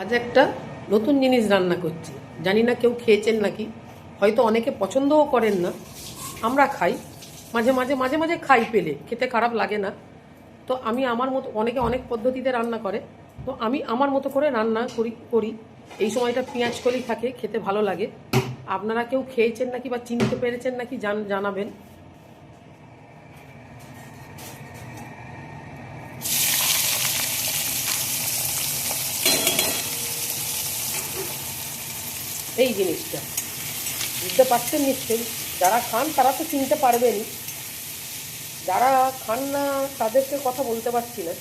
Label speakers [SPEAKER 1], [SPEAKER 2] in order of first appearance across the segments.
[SPEAKER 1] আজ একটা নতুন জিনিস রান্না করছি। জানি না কেউ খেয়েছেন নাকি, হয়তো অনেকে পছন্দও করেন না। আমরা খাই, মাঝে মাঝে মাঝে মাঝে খাই, পেলে খেতে খারাপ লাগে না। তো আমি আমার মতো, অনেকে অনেক পদ্ধতিতে রান্না করে, তো আমি আমার মতো করে রান্না করি। এই সময়টা পেঁয়াজ কলি থাকে, খেতে ভালো লাগে। আপনারা কেউ খেয়েছেন নাকি বা চিনতে পেরেছেন নাকি জানাবেন। এই জিনিসটা বুঝতে পারছেন নিশ্চয়ই, যারা খান তারা তো চিনতে পারবেনই, যারা খান না তাদেরকে কথা বলতে পারছি না।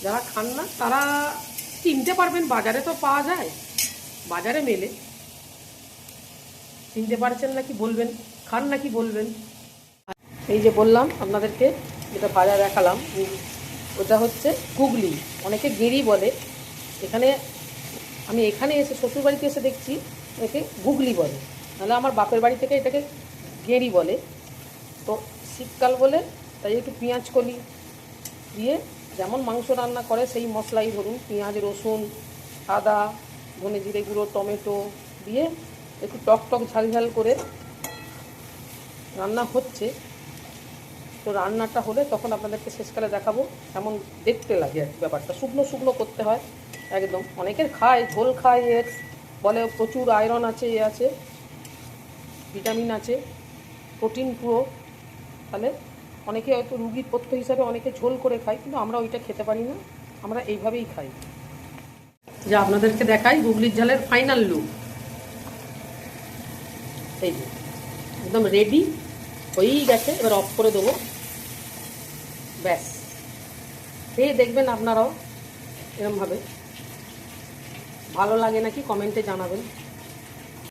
[SPEAKER 1] যারা খান না তারা চিনতে পারবেন, বাজারে তো পাওয়া যায়, বাজারে মেলে। চিনতে পারছেন নাকি বলবেন, খান নাকি বলবেন। এই যে বললাম আপনাদেরকে, যেটা ভাজা দেখালাম, ওটা হচ্ছে গুগলি, অনেকে গেঁড়ি বলে। এখানে আমি এখানে এসে, শ্বশুরবাড়িতে এসে দেখছি একে গুগলি বলে, নাহলে আমার বাপের বাড়ি থেকে এটাকে গেঁড়ি বলে। তো শীতকাল বলে তাই একটু পেঁয়াজ কলি দিয়ে, যেমন মাংস রান্না করে সেই মশলাই ধরুন, পেঁয়াজ, রসুন, আদা, ধনে জিরে গুঁড়ো, টমেটো দিয়ে একটু টক টক ঝাল ঝাল করে রান্না হচ্ছে। তো রান্নাটা হলে তখন আপনাদেরকে শেষকালে দেখাবো কেমন দেখতে লাগে আর কি। ব্যাপারটা শুকনো শুকনো করতে হয় একদম। অনেকের খায়, ঝোল খায়, এর বলে প্রচুর আয়রন আছে, এ আছে, ভিটামিন আছে, প্রোটিন পুরো। তাহলে অনেকে হয়তো রুগীর পথ্য হিসাবে অনেকে ঝোল করে খায়, কিন্তু আমরা ওইটা খেতে পারি না, আমরা এইভাবেই খাই। যে আপনাদেরকে দেখাই গুগলির ঝালের ফাইনাল লুক। এই যে একদম রেডি হয়েই গেছে, এবার অফ করে দেবো। ব্যাস, খেয়ে দেখবেন আপনারাও এরমভাবে। ভালো লাগে নাকি কমেন্টে জানাবেন।